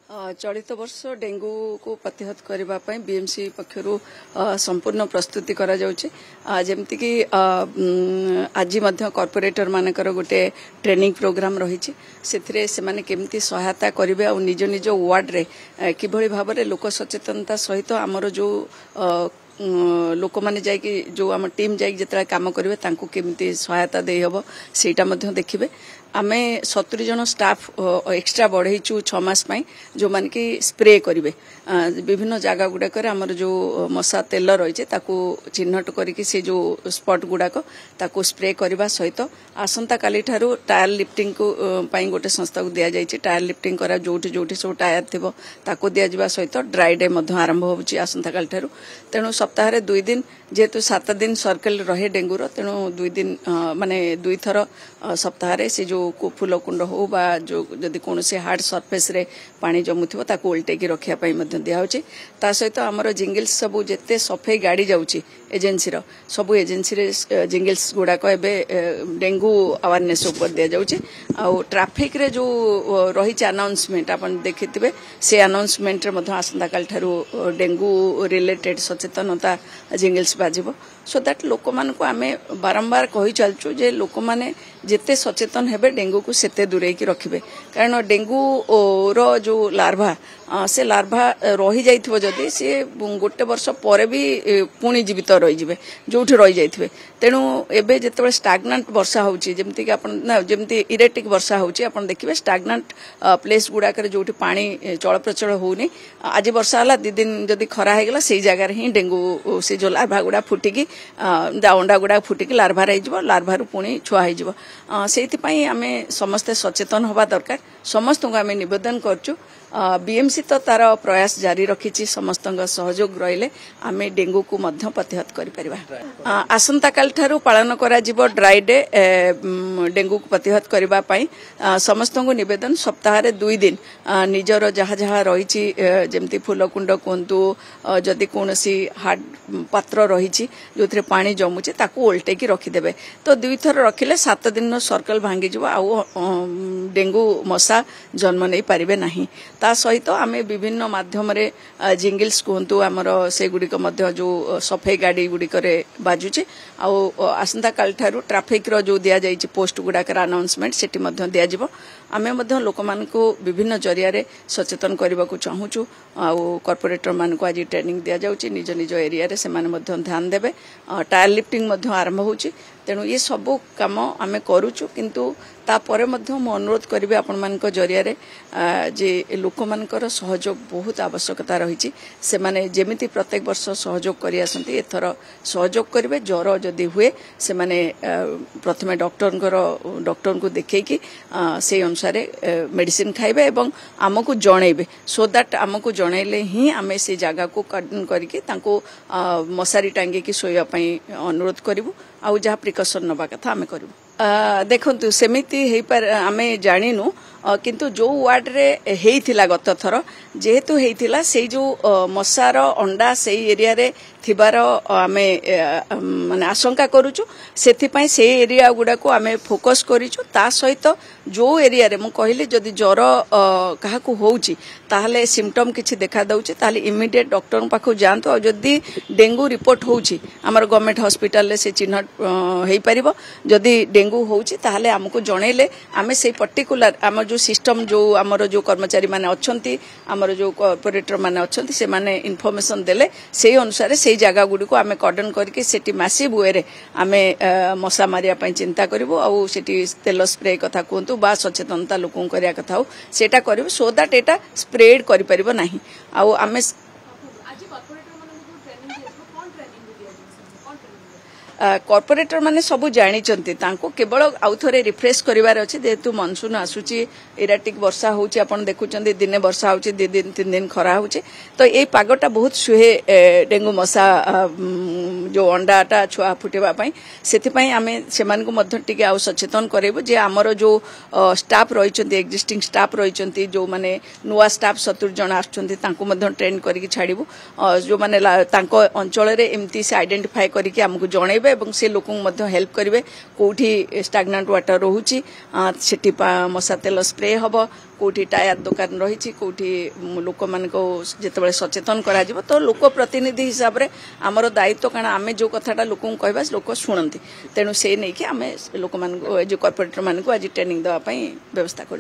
चलित वर्ष डेंगू को प्रतिहत करने बीएमसी पक्षर संपूर्ण प्रस्तुति करा जमती कि आज कॉर्पोरेटर मानकर गोटे ट्रेनिंग प्रोग्राम रही से माने केमती सहायता करेंगे और निज निज वार्ड रे किभली भाव में लोक सचेतनता सहित आमर जो लोक मैंने जाकि जो आम टीम जाकि जिते काम करेंगे केमती सहायता दे हम सेटा देखिए आमे 70 जन स्टाफ एक्स्ट्रा बढ़ेचु 6 मास जो मान कि स्प्रे करेंगे विभिन्न जगह गुड़ाक आमर जो मशा तेल रही चिन्हट करके से जो स्पॉट गुड़ाक ताको स्प्रे करने सहित आसंता काली ठारू टायर लिफ्टिंग को गोटे संस्था को दि जाइए टायर लिफ्टिंग करा जोठी जोठी सब टायर थी ताको दि जावा सहित ड्राई डे आरंभ होची आसंता काली ठारू तेणु सप्ताह 2 दिन जेहेतु 7 दिन सर्कल रहे डेंगूर तेणु 2 दिन माने 2 थर सप्ताह से जो फूल कुंड हो बा जो जदि कौन से हार्ड सरफेस रे पानी जमुथिबो ताको उल्टेकी रखिया पई मध्य दिया होची ता सहित हमर जिंगल्स सब जेते सफाई गाड़ी जाउची एजेंसी रो सब एजेंसी रे जिंगल्स गुडा को एबे डेंगू अवेयरनेस ऊपर दिया जाउची आ ट्रैफिक रे जो रही अनाउंसमेंट अपन देखिथिबे से अनाउंसमेंट रे मध्य आसंता काल ठारू डेंगू रिलेटेड सचेतनता जिंगल्स बाजिबो सो दैट लोक मान को आमे बारंबार कहि चलचु जे लोक माने जेते सचेतन हेबे डेंगू को सेते दूरे की रखिबे कारण डेंगू रो जो लार्भा से लार्भा रही जाइथिबो जदी से गोटे वर्ष पर भी पुणी जीवित रही जिवे जोठी रही जाइथिबे तेणु एबे जेतेबे स्टैग्नेंट वर्षा होउची जेमति कि आपण ना जेमति इरेटिक वर्षा होउची आपण देखिबे स्टैग्नेंट प्लेस गुडा करे जोठी पानी चल प्रचल होउनी आज वर्षा हला 2 दिन जदी खरा हे गेला सेही जगह रे ही डेंगू से जो लार्भा गुडा फुटिकी अंडा गुडा फुटिकी लार्भा रही जिवो लार्भा रु पुणी छुआ हे जिवो सेति पई आमे समस्त सचेतन होबा दरकार समस्त को आमे निवेदन करचु बीएमसी तो तार प्रयास जारी रखी समस्त सहयोग रहिले आमे डेंगू को मध्य प्रतिहत करि परिबा आसंता काल ठारू पालन करा जिवो ड्राई डे डेंगू को प्रतिहत करबा पई समस्त को निवेदन सप्ताह रे 2 दिन निजर जहा जहा रहिछि जेमति फूलकुंड कोंतु जदि कोनसी हार्ड पात्र रहिछि जोथरे पानी जमुछि ताको उल्टे की रखि देबे तो 2 थर रखिले 7 दिन नो सर्कल भांगी जिवो आ डेंगू मशा जन्म नै पारिबे नाही ता सहित आमे विभिन्न माध्यम रे जिंगल्स कहतु आमर से गुड़िक मध्य जो सफाई गाड़ी गुड़िक बाजुचे आसंता काल ठारू ट्रैफिक रो जो दिया जाइछि पोस्ट गुड़ाक अनाउंसमेंट सेठी मध्य दिया जिवो आमे मध्य लोक मान को विभिन्न जरिया रे सचेतन करबा को चाहूछु आ कॉर्पोरेटर मान को आज ट्रेनिंग दिया जाउछि निज निज एरिया रे से माने मध्य ध्यान देबे टायर लिफ्टिंग मध्य आरंभ होउछि तेणु ये सब काम आमे करूछु किंतु तापर मध्य मो अनुरोध करिवे आपण मान को जरिया रे जे लोक मानकर सहयोग बहुत आवश्यकता रही से माने जेमिति प्रत्येक वर्ष सहयोग करि आसंती एथर सहयोग करिवे ज्वर जदि हुए से माने प्रथमे डॉक्टर को देखे कि से अनुसार मेडिसिन खाइबे एवं आमको जणैबे सो दैट आमको जणैले ही आमे से जगह को कर्डन करके तांको मशारी टांगी की सोया पई अनुरोध करिवु आउ जहाँ प्रिकसन नबा कथा आमे करिवु देखंतु सेमिति हेई पर आमे जानिनु किंतु जो वार्ड रे हेइथिला गत थर जेहेतु हेइथिला से जो मशार अंडा से एरिया रे थिबार आमे माने आशंका करूछु सेथि पई से एरिया गुडा को आमे फोकस करिछु ता सहित जो एरिया रे मु कहिले जदी ज्वर काहा को होउची ताहले सिम्पटम किछि देखा दउची ताहले इमीडिएट डॉक्टर पाखो जानतो और जदी डेंगू रिपोर्ट होउची हमर गवर्नमेंट हॉस्पिटल रे से चिन्हट हेई परिबो जदी डेंगू होउची ताहले हमको जणैले आमे से पर्टिकुलर हमर जो सिस्टम जो हमर जो कर्मचारी माने अछंती हमर जो कॉर्पोरेटर माने अछंती से माने इन्फॉर्मेशन देले से अनुसार से जगह गुडी को आमे कर्डन करके सेठी मैसिव वे रे आमे मशा मारिया पई चिंता करबो आ सेठी तेल स्प्रे कथा कोंतु बा सचेतनता लोकन करिया कथा हो सेटा करबो सो दैट एटा स्प्रेड करि परिबो नाही आ आमे कॉर्पोरेटर माने सबू जानी केवल आउ थे रिफ्रेश करार अच्छे जेहेतु मनसून आसूची इराटिक वर्षा होची आपण देखुचंदी दिने वर्षा होची 2 दिन 3 दिन खरा होची तो ये पागटा बहुत सुहे डेंगू मशा जो अंडाटा छुआ फुटेबा पई सेति पई आमे सेमान को मध्य टिके आउ सचेतन करेबो जे हमर जो स्टाफ रहिचंती एक्जिस्टिंग स्टाफ रहिचंती जो माने नुवा स्टाफ 70 जन आछंती तांको मध्य ट्रेन करिकि छाडिबो जो माने तांको अंचल रे एमती से आइडेंटिफाई करिकि हमकु जणैबे କରିବେ ଏବଂ ସେ ଲୋକଙ୍କୁ ମଧ୍ୟ ହେଲ୍ପ କରିବେ କୋଉଠି ଷ୍ଟାଗ୍ନାଣ୍ଟ ୱାଟର ରହୁଛି ସେଠି ମଶା ତେଲ ସ୍ପ୍ରେ ହବ କୋଉଠି टायर दुकान रही कोठी लोक मान जिते सचेतन करा तो लोक प्रतिनिधि हिसाब से आमर दायित्व कारण आम जो कथाटा लोक कहवा लोक शुणती तेणु से नहीं कि आम लोक मान कॉर्पोरेटर मान आज ट्रेनिंग देवाई व्यवस्था कर।